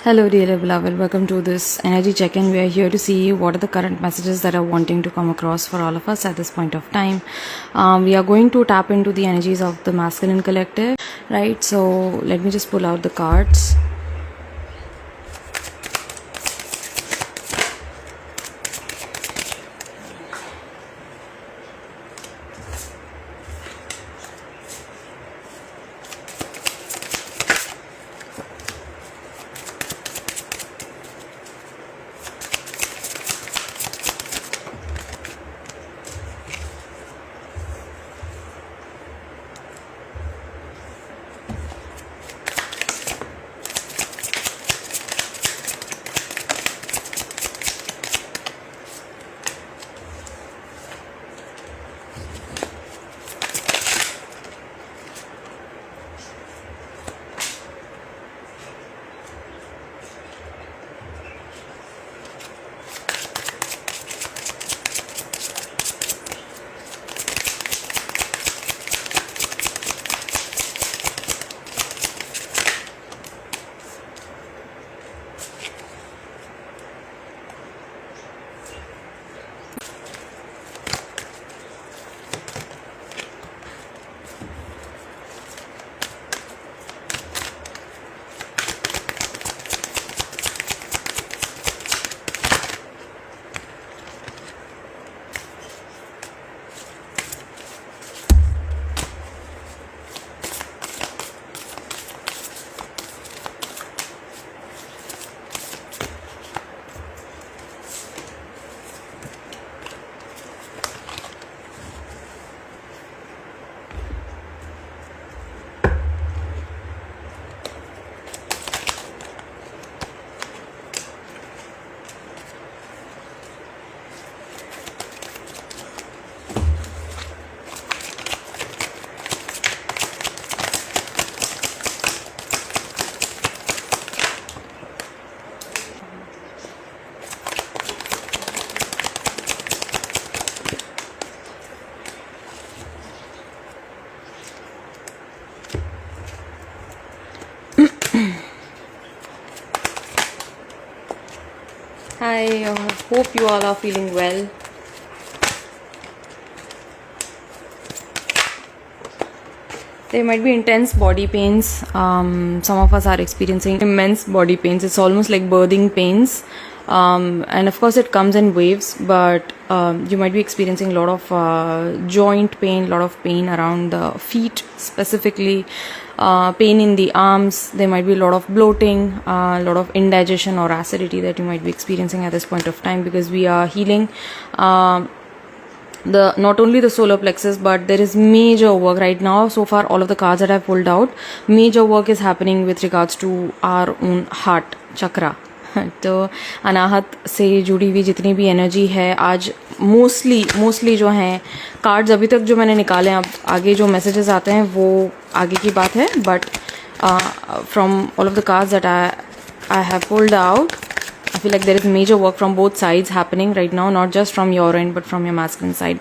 Hello, dear beloved. Welcome to this energy check-in. We are here to see what are the current messages that are wanting to come across for all of us at this point of time. We are going to tap into the energies of the masculine collective, right? So let me just pull out the cards. I hope you all are feeling well. There might be intense body pains. Some of us are experiencing immense body pains. It's almost like birthing pains. And of course it comes in waves, but you might be experiencing a lot of joint pain, a lot of pain around the feet specifically, pain in the arms. There might be a lot of bloating, a lot of indigestion or acidity that you might be experiencing at this point of time, because we are healing the not only the solar plexus, but there is major work right now. So far all of the cards that I've pulled out, major work is happening with regards to our own heart chakra. तो अनाहत से जुड़ी हुई जितनी भी energy है आज mostly जो हैं कार्ड्स अभी तक जो मैंने निकाले हैं, अब आगे जो मैसेजेस आते हैं वो आगे की बात है, but from all of the cards that I have pulled out, I feel like there is major work from both sides happening right now, not just from your end but from your masculine side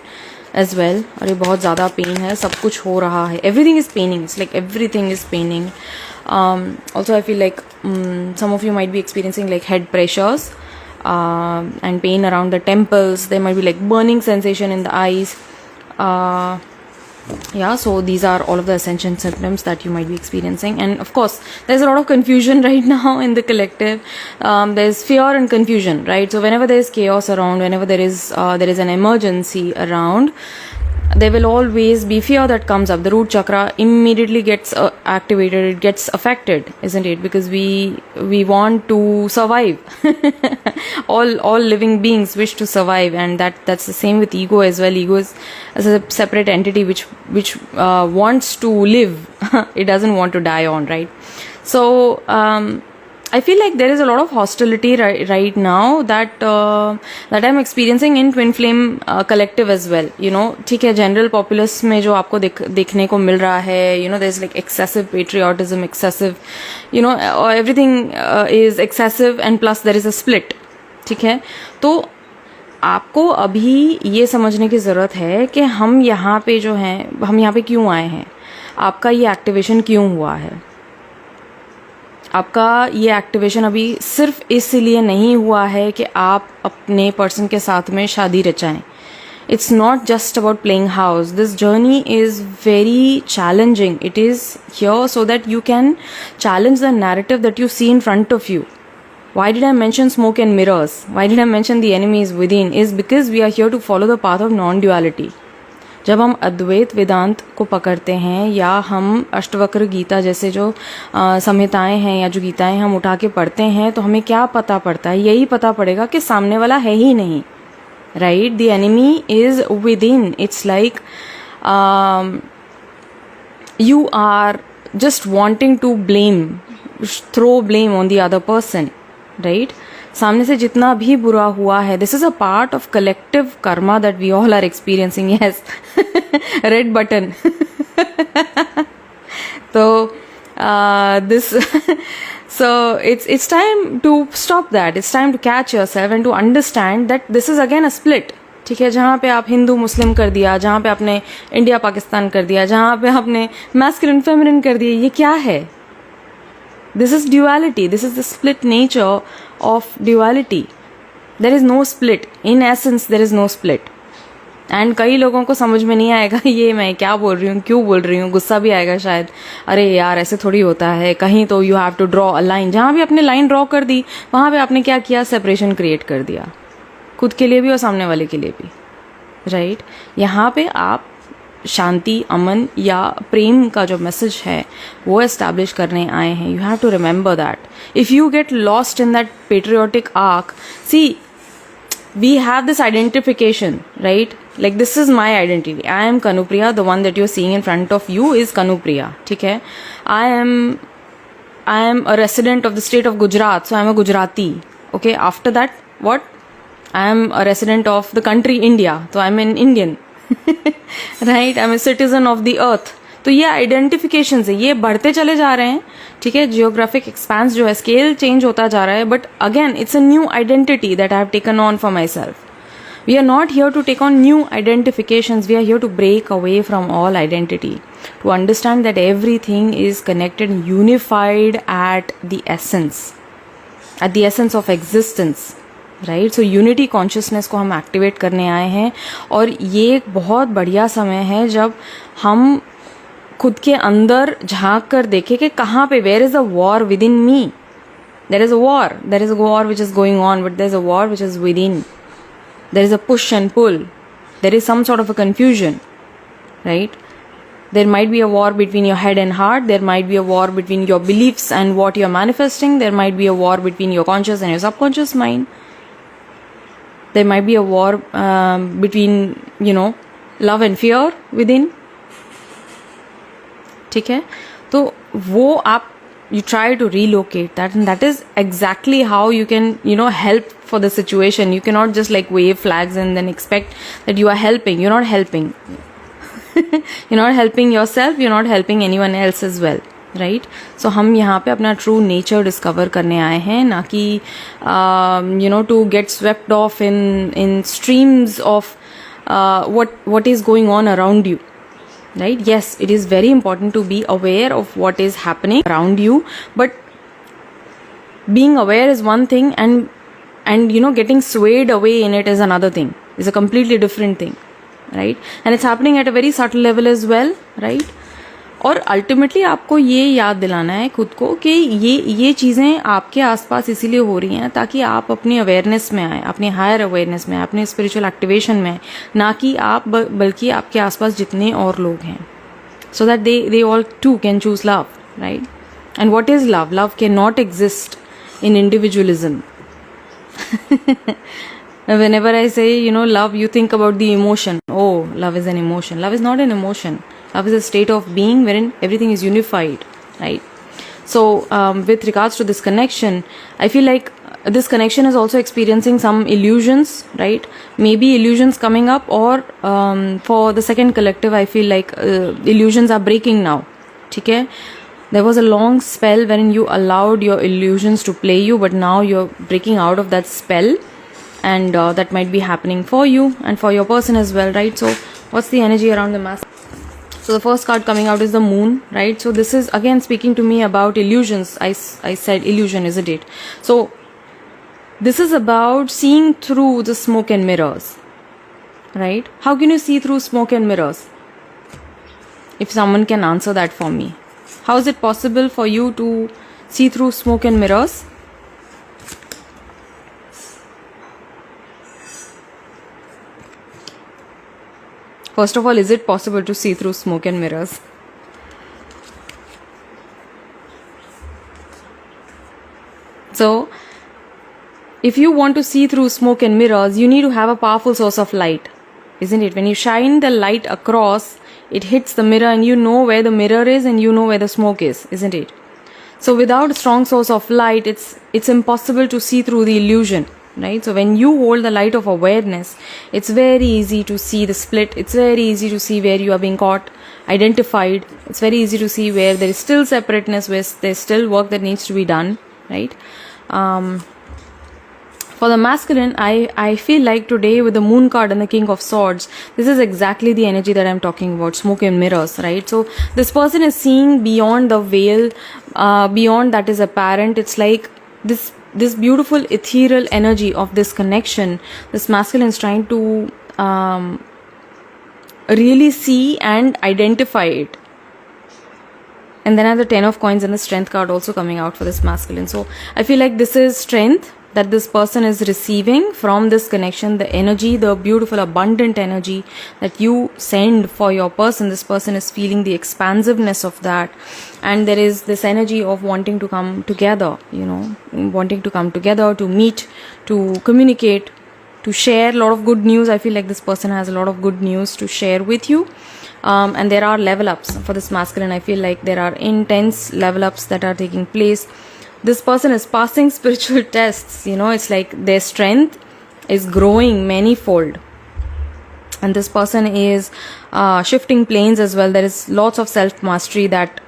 as well. और ये बहुत ज़्यादा pen है, सब कुछ हो रहा है, everything is paining, it's like everything is paining. Also I feel like some of you might be experiencing like head pressures and pain around the temples. There might be like burning sensation in the eyes. Yeah, so these are all of the ascension symptoms that you might be experiencing. And of course there's a lot of confusion right now in the collective. There's fear and confusion, right? So whenever there's chaos around, whenever there is an emergency around, there will always be fear that comes up. The root chakra immediately gets activated, it gets affected, isn't it? Because we want to survive. all living beings wish to survive, and that's the same with ego as well. Ego is as a separate entity which wants to live. It doesn't want to die on, right? So I feel like there is a lot of hostility right now that I'm experiencing in twin flame collective as well. You know, ठीक है, general populace में जो आपको देखने को मिल रहा है, you know, there's like excessive patriotism, excessive, you know, everything is excessive, and plus there is a split. ठीक है, तो आपको अभी ये समझने की ज़रूरत है कि हम यहाँ पे जो हैं, हम यहाँ पे क्यों आए हैं, आपका ये एक्टिवेशन क्यों हुआ है, आपका ये एक्टिवेशन अभी सिर्फ इसलिए नहीं हुआ है कि आप अपने पर्सन के साथ में शादी रचाएं. It's not just about playing house. This journey is very challenging. It is here so that you can challenge the narrative that you see in front of you. Why did I mention smoke and mirrors? Why did I mention the enemy is within? Is because we are here to follow the path of non-duality. जब हम अद्वैत वेदांत को पकड़ते हैं या हम अष्टवक्र गीता जैसे जो संहिताएं हैं या जो गीताएं हम उठा के पढ़ते हैं, तो हमें क्या पता पड़ता है? यही पता पड़ेगा कि सामने वाला है ही नहीं. Right? The enemy is within. It's like you are just wanting to throw blame on the other person. Right? सामने से जितना भी बुरा हुआ है, this is a part of collective karma that we all are experiencing. Yes. Red button. So this so it's time to stop that. It's time to catch yourself and to understand that this is again a split. ठीक है, जहाँ पे आप हिंदू मुस्लिम कर दिया, जहाँ पे आपने इंडिया पाकिस्तान कर दिया, जहाँ पे आपने मैस्कुलिन फेमिनिन कर दिया, ये क्या है? This is duality. This is the split nature of duality. There is no split. In essence, there is no split. And कई लोगों को समझ में नहीं आएगा ये मैं क्या बोल रही हूँ, क्यों बोल रही हूँ, गुस्सा भी आएगा शायद. अरे यार ऐसे थोड़ी होता है, कहीं तो you have to draw a line. जहाँ भी आपने लाइन ड्रॉ कर दी वहाँ पे आपने क्या किया? सेपरेशन क्रिएट कर दिया, खुद के लिए भी और सामने वाले के लिए भी. राइट? यहाँ पे आप शांति, अमन या प्रेम का जो मैसेज है वो एस्टैब्लिश करने आए हैं. You have to remember that. If you get lost in that patriotic arc, see we have this identification, right? Like this is my identity. I am Kanupriya. The one that you're seeing in front of you is Kanupriya. ठीक है? I am a resident of the state of Gujarat, so I am a Gujarati. Okay. After that, what? I am a resident of the country India, so I am an Indian. Right? I am a citizen of the earth. तो ये identification है, ये बढ़ते चले जा रहे हैं. ठीक है, जियोग्राफिक एक्सपांस जो है, स्केल चेंज होता जा रहा है, but again it's a new identity that I have taken on for myself. We are not here to take on new identifications, we are here to break away from all identity, to understand that everything is connected, unified at the essence of existence. Right? So unity consciousness को हम activate करने आए हैं, और ये एक बहुत बढ़िया समय है जब हम खुद के अंदर झांक कर देखे कि कहाँ पे, where is a war within me. There is a war which is going on, but there is a war which is within. There is a push and pull. There is some sort of a confusion. Right? There might be a war between your head and heart. There might be a war between your beliefs and what you are manifesting. There might be a war between your conscious and your subconscious mind. There might be a war between love and fear with in. ठीक है? तो वो आप you try to relocate that, and that is exactly how you can help for the situation. You cannot just like wave flags and then expect that you are helping. You're not helping. You're not helping yourself, you're not helping anyone else as well. Right? So हम यहाँ पे अपना true nature discover करने आए हैं, ना कि to get swept off in streams of what is going on around you. Right? Yes, it is very important to be aware of what is happening around you, but being aware is one thing, and getting swayed away in it is another thing. It's a completely different thing. Right? And it's happening at a very subtle level as well. Right? और ultimately आपको ये याद दिलाना है खुद को कि ये चीज़ें आपके आसपास इसीलिए हो रही हैं ताकि आप अपनी अवेयरनेस में आए, अपनी हायर अवेयरनेस में आए, अपने स्पिरिचुअल एक्टिवेशन में आए, ना कि आप बल्कि आपके आसपास जितने और लोग हैं, so that they all too can choose love. Right? And what is love? Love can not exist in individualism. Whenever I say, love, you think about the emotion. Oh, love is an emotion. Love is not an emotion. Love is a state of being wherein everything is unified, right? So, with regards to this connection, I feel like this connection is also experiencing some illusions, right? Maybe illusions coming up, or for the second collective, I feel like illusions are breaking now. Okay? There was a long spell wherein you allowed your illusions to play you, but now you're breaking out of that spell. And that might be happening for you and for your person as well, right? So what's the energy around the mass? So the first card coming out is the moon, right? So this is again speaking to me about illusions. I said illusion, isn't it? So this is about seeing through the smoke and mirrors, right? How can you see through smoke and mirrors? If someone can answer that for me. How is it possible for you to see through smoke and mirrors? First of all, is it possible to see through smoke and mirrors? So, if you want to see through smoke and mirrors, you need to have a powerful source of light, isn't it? When you shine the light across, it hits the mirror and you know where the mirror is and you know where the smoke is, isn't it? So without a strong source of light, it's impossible to see through the illusion, right? So when you hold the light of awareness, it's very easy to see the split. It's very easy to see where you are being caught, identified. It's very easy to see where there is still separateness, where there's still work that needs to be done, right? For the masculine, I feel like today with the moon card and the king of swords, this is exactly the energy that I'm talking about, smoke and mirrors, right? So this person is seeing beyond the veil, beyond that is apparent. It's like this beautiful ethereal energy of this connection. This masculine is trying to really see and identify it. And then I have the 10 of coins and the strength card also coming out for this masculine. So I feel like this is strength that this person is receiving from this connection, the energy, the beautiful abundant energy that you send for your person. This person is feeling the expansiveness of that, and there is this energy of wanting to come together, wanting to come together, to meet, to communicate, to share a lot of good news. I feel like this person has a lot of good news to share with you. And there are level ups for this masculine. I feel like there are intense level ups that are taking place. This person is passing spiritual tests, it's like their strength is growing manifold. And this person is shifting planes as well. There is lots of self-mastery that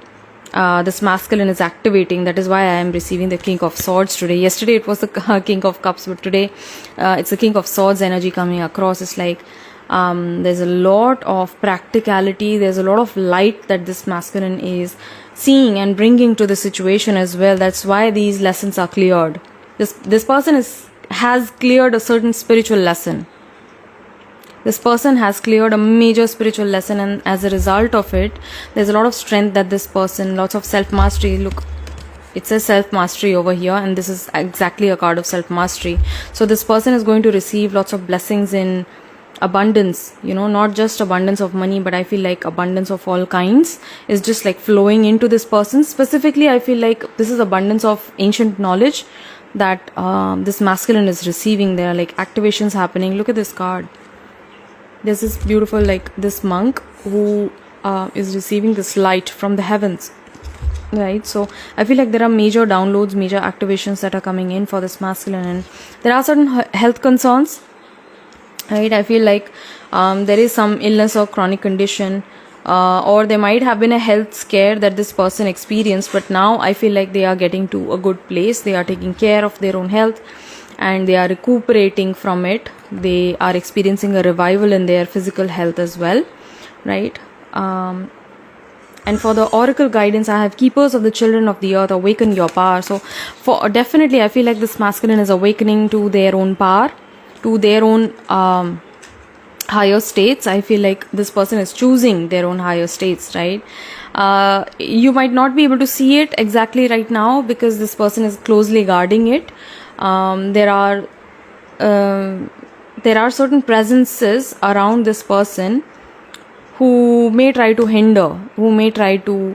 this masculine is activating. That is why I am receiving the King of Swords today. Yesterday it was the King of Cups, but today it's the King of Swords energy coming across. It's like there's a lot of practicality, there's a lot of light that this masculine is seeing and bringing to the situation as well. That's why these lessons are cleared. This person has cleared a certain spiritual lesson. This person has cleared a major spiritual lesson, and as a result of it, there's a lot of strength that this person, lots of self-mastery. Look, it says self-mastery over here, and this is exactly a card of self-mastery. So this person is going to receive lots of blessings in abundance, not just abundance of money, but I feel like abundance of all kinds is just like flowing into this person. Specifically, I feel like this is abundance of ancient knowledge that this masculine is receiving. There are like activations happening. Look at this card. There's this beautiful, like this monk who is receiving this light from the heavens, right? So I feel like there are major downloads, major activations that are coming in for this masculine, and there are certain health concerns, right? I feel like there is some illness or chronic condition, or there might have been a health scare that this person experienced, but now I feel like they are getting to a good place. They are taking care of their own health and they are recuperating from it. They are experiencing a revival in their physical health as well, right? And for the oracle guidance, I have keepers of the children of the earth, awaken your power. So for definitely I feel like this masculine is awakening to their own power, to their own higher states. I feel like this person is choosing their own higher states, right? You might not be able to see it exactly right now because this person is closely guarding it. There are certain presences around this person who may try to hinder, who may try to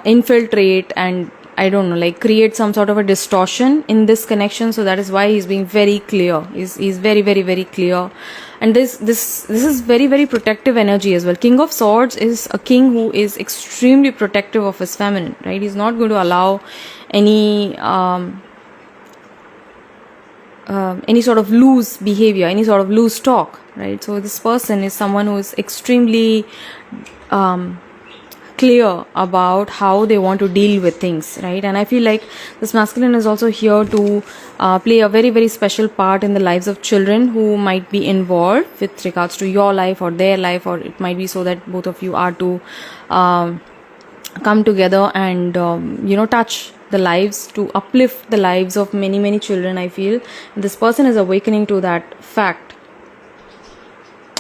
infiltrate and I don't know, like create some sort of a distortion in this connection. So that is why he's being very clear. He's very, very, very clear. And this is very, very protective energy as well. King of Swords is a king who is extremely protective of his feminine, right? He's not going to allow any sort of loose behavior, any sort of loose talk, right? So this person is someone who is extremely clear about how they want to deal with things, right? And I feel like this masculine is also here to play a very, very special part in the lives of children who might be involved with regards to your life or their life, or it might be so that both of you are to come together and touch the lives, to uplift the lives of many, many children. I feel this person is awakening to that fact.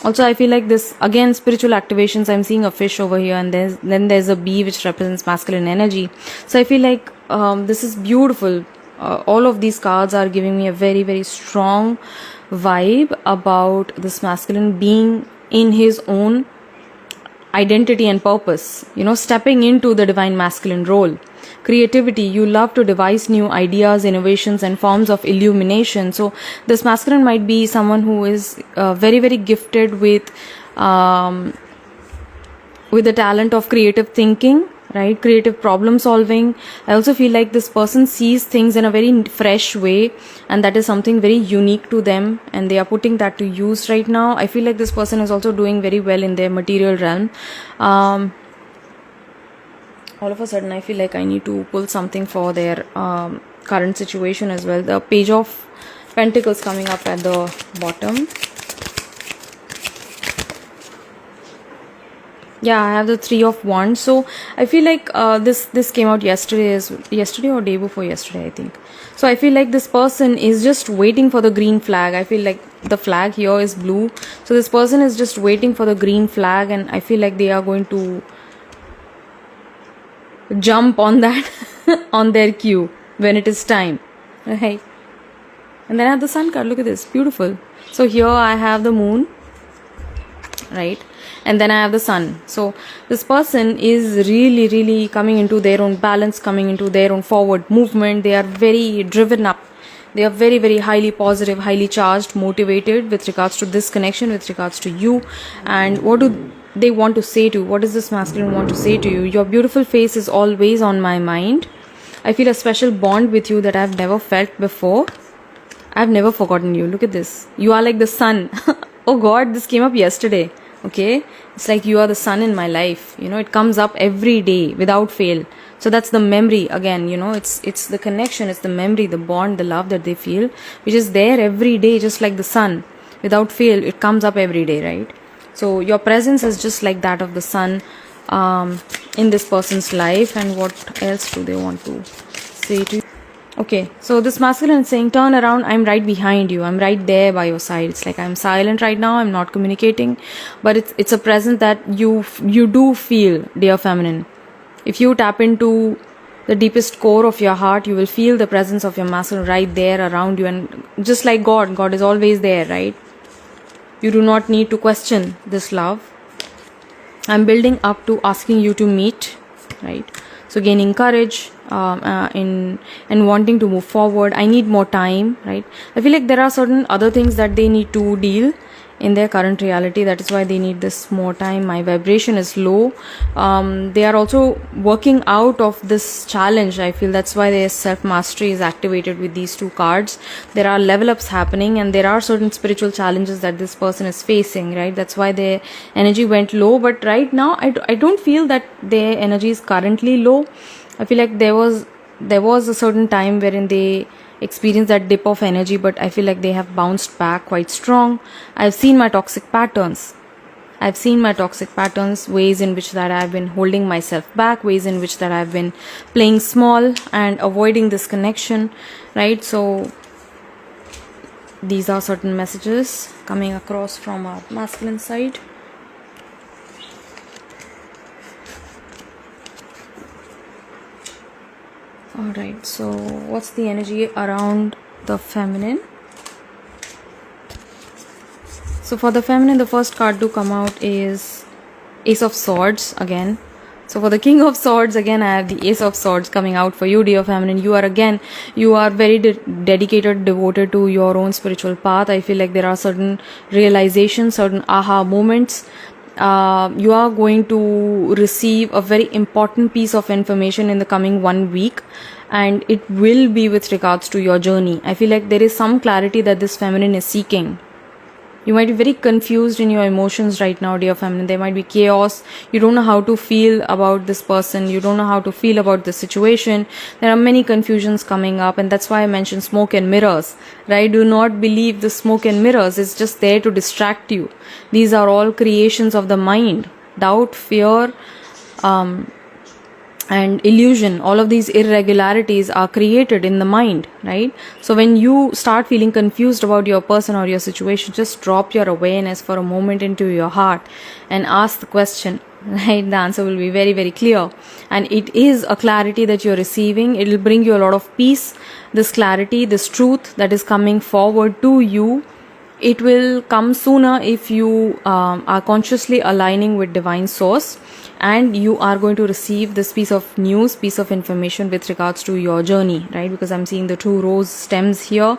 Also, I feel like this, again, spiritual activations. I'm seeing a fish over here, and then there's a bee which represents masculine energy. So I feel like this is beautiful. All of these cards are giving me a very, very strong vibe about this masculine being in his own identity and purpose, stepping into the divine masculine role. Creativity, you love to devise new ideas, innovations, and forms of illumination. So this masculine might be someone who is very, very gifted with the talent of creative thinking, right? Creative problem solving. I also feel like this person sees things in a very fresh way, and that is something very unique to them, and they are putting that to use right now. I feel like this person is also doing very well in their material realm. All of a sudden I feel like I need to pull something for their current situation as well. The Page of Pentacles coming up at the bottom. Yeah, I have the Three of Wands. So I feel like this came out yesterday or day before yesterday, I think. So I feel like this person is just waiting for the green flag. I feel like the flag here is blue, so this person is just waiting for the green flag, and I feel like they are going to jump on that on their cue when it is time, right? And then I have the Sun card. Look at this, beautiful. So here I have the Moon, right? And then I have the Sun. So this person is really, really coming into their own balance, coming into their own forward movement. They are very driven up. They are very, very highly positive, highly charged, motivated with regards to this connection, with regards to you. And what do they want to say to you? What does this masculine want to say to you? Your beautiful face is always on my mind. I feel a special bond with you that I've never felt before. I've never forgotten you. Look at this. You are like the sun. Oh God, this came up yesterday. Okay, it's like you are the sun in my life. It comes up every day without fail. So that's the memory again. It's the connection, it's the memory, the bond, the love that they feel, which is there every day, just like the sun. Without fail, it comes up every day, right? So your presence is just like that of the sun in this person's life. And what else do they want to say to you? Okay, so this masculine is saying, turn around, I'm right behind you, I'm right there by your side. It's like I'm silent right now, I'm not communicating, but it's a presence that you do feel, dear feminine. If you tap into the deepest core of your heart, you will feel the presence of your masculine right there around you. And just like God is always there, right? You do not need to question this love. I'm building up to asking you to meet, right? So gaining courage in and wanting to move forward. I need more time, right? I feel like there are certain other things that they need to deal in their current reality. That is why they need this more time. My vibration is low. They are also working out of this challenge. I feel that's why their self-mastery is activated with these two cards. There are level ups happening, and there are certain spiritual challenges that this person is facing, right? That's why their energy went low. But right now I don't feel that their energy is currently low. I feel like there was a certain time wherein they experienced that dip of energy, but I feel like they have bounced back quite strong. I've seen my toxic patterns, ways in which that I've been holding myself back, ways in which that I've been playing small and avoiding this connection, right? So these are certain messages coming across from our masculine side. Alright, so what's the energy around the feminine? So for the feminine, the first card to come out is Ace of Swords again. So for the King of Swords, again I have the Ace of Swords coming out for you, dear feminine. You are very dedicated, devoted to your own spiritual path. I feel like there are certain realizations, certain aha moments. You are going to receive a very important piece of information in the coming 1 week, and it will be with regards to your journey. I feel like there is some clarity that this feminine is seeking. You might be very confused in your emotions right now, dear feminine. There might be chaos. You don't know how to feel about this person. You don't know how to feel about this situation. There are many confusions coming up, and that's why I mentioned smoke and mirrors, right? Do not believe the smoke and mirrors. It's just there to distract you. These are all creations of the mind. Doubt, fear, and illusion, all of these irregularities are created in the mind, right? So when you start feeling confused about your person or your situation, just drop your awareness for a moment into your heart and ask the question, right? The answer will be very, very clear, and it is a clarity that you're receiving. It will bring you a lot of peace. This clarity, this truth that is coming forward to you, it will come sooner if you are consciously aligning with divine source, and you are going to receive this piece of news, piece of information with regards to your journey, right? Because I'm seeing the 2 rose stems here,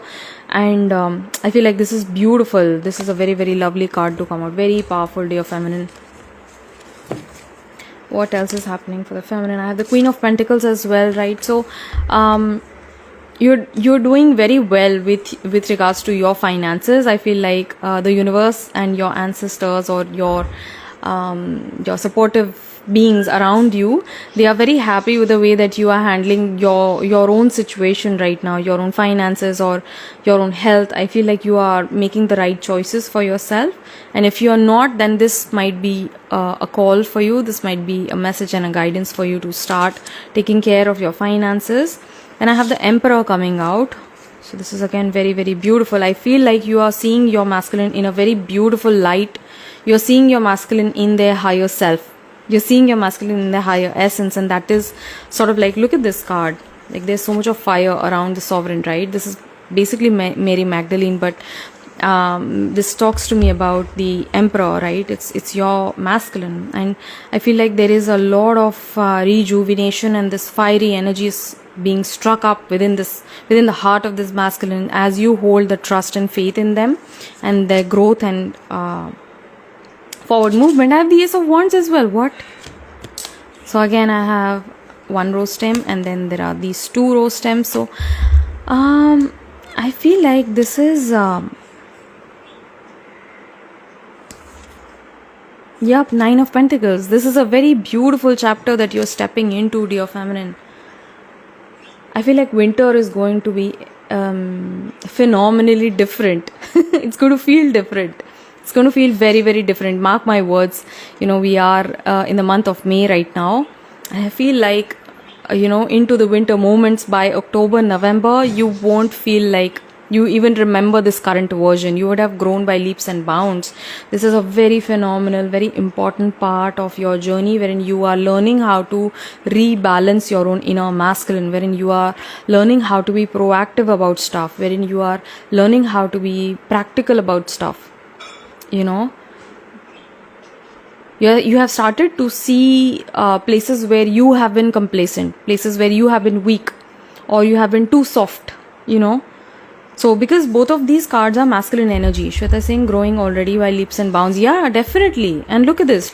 and I feel like this is beautiful. This is a very, very lovely card to come out. Very powerful, dear feminine. What else is happening for the feminine? I have the Queen of Pentacles as well, right? So you're doing very well with regards to your finances. I feel like the universe and your ancestors, or your supportive beings around you, they are very happy with the way that you are handling your own situation right now, your own finances or your own health. I feel like you are making the right choices for yourself, and if you are not, then this might be a call for you. This might be a message and a guidance for you to start taking care of your finances. And I have the Emperor coming out. So this is again very, very beautiful. I feel like you are seeing your masculine in a very beautiful light. You're seeing your masculine in their higher self. You're seeing your masculine in their higher essence, and that is sort of like, look at this card. Like, there's so much of fire around the sovereign, right? This is basically Mary Magdalene, but this talks to me about the Emperor, right? It's your masculine, and I feel like there is a lot of rejuvenation, and this fiery energy is being struck up within the heart of this masculine as you hold the trust and faith in them and their growth and forward movement. I have the Ace of Wands as well. What? So again, I have 1 rose stem, and then there are these 2 rose stems. So I feel like this is yep, 9 of Pentacles. This is a very beautiful chapter that you're stepping into, dear feminine. I feel like winter is going to be phenomenally different. It's going to feel different. It's going to feel very, very different. Mark my words. We are in the month of May right now. And I feel like, into the winter moments by October, November, you won't feel like you even remember this current version. You would have grown by leaps and bounds. This is a very phenomenal, very important part of your journey, wherein you are learning how to rebalance your own inner masculine, wherein you are learning how to be proactive about stuff, wherein you are learning how to be practical about stuff. You have started to see places where you have been complacent, places where you have been weak, or you have been too soft, So because both of these cards are masculine energy. Shweta saying growing already by leaps and bounds. Yeah, definitely. And look at this.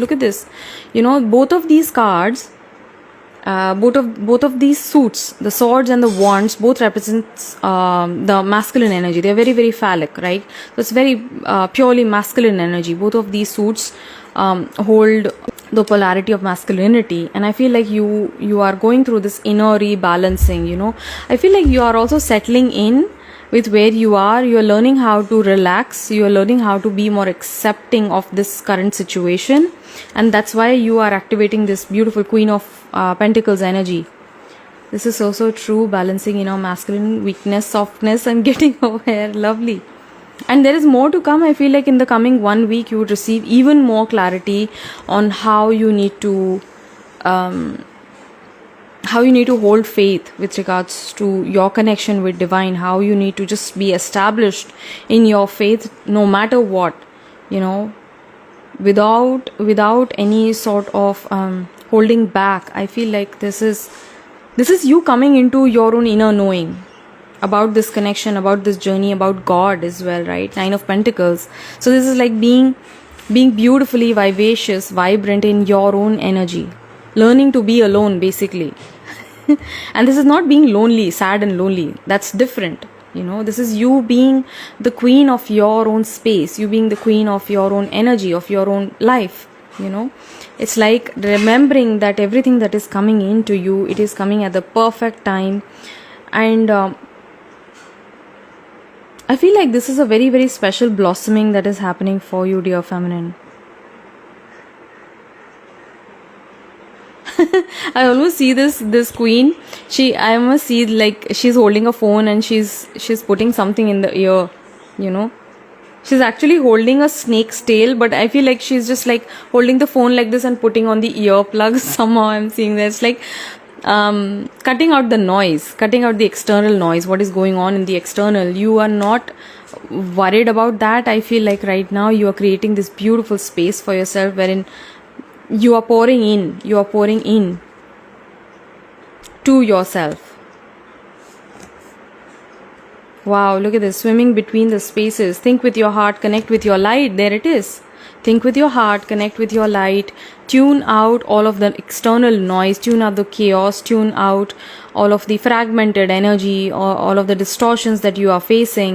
Both of these cards, both of these suits, the swords and the wands, both represents the masculine energy. They're very, very phallic, right? So it's very purely masculine energy. Both of these suits hold the polarity of masculinity, and I feel like you are going through this inner rebalancing. I feel like you are also settling in with where you are. You are learning how to relax. You are learning how to be more accepting of this current situation, and that's why you are activating this beautiful Queen of Pentacles energy. This is so true. Balancing masculine, weakness, softness. I'm getting over here. Lovely. And there is more to come. I feel like in the coming 1 week you would receive even more clarity on how you need to hold faith with regards to your connection with divine, how you need to just be established in your faith no matter what, without any sort of holding back. I feel like this is you coming into your own inner knowing about this connection, about this journey, about God as well, right? 9 of Pentacles. So this is like being beautifully vivacious, vibrant in your own energy, learning to be alone basically. And this is not being lonely, sad and lonely. That's different. This is you being the queen of your own space, you being the queen of your own energy, of your own life. It's like remembering that everything that is coming into you, it is coming at the perfect time. And I feel like this is a very, very special blossoming that is happening for you, dear feminine. I almost see this queen. I almost see like she's holding a phone and she's putting something in the ear. She's actually holding a snake's tail, but I feel like she's just like holding the phone like this and putting on the earplugs. Somehow I'm seeing that. It's like cutting out the noise, cutting out the external noise, what is going on in the external. You are not worried about that. I feel like right now you are creating this beautiful space for yourself wherein you are pouring in to yourself. Wow, look at this, swimming between the spaces. Think with your heart, connect with your light. There it is. Think with your heart, connect with your light. Tune out all of the external noise, tune out the chaos, tune out all of the fragmented energy, or all of the distortions that you are facing.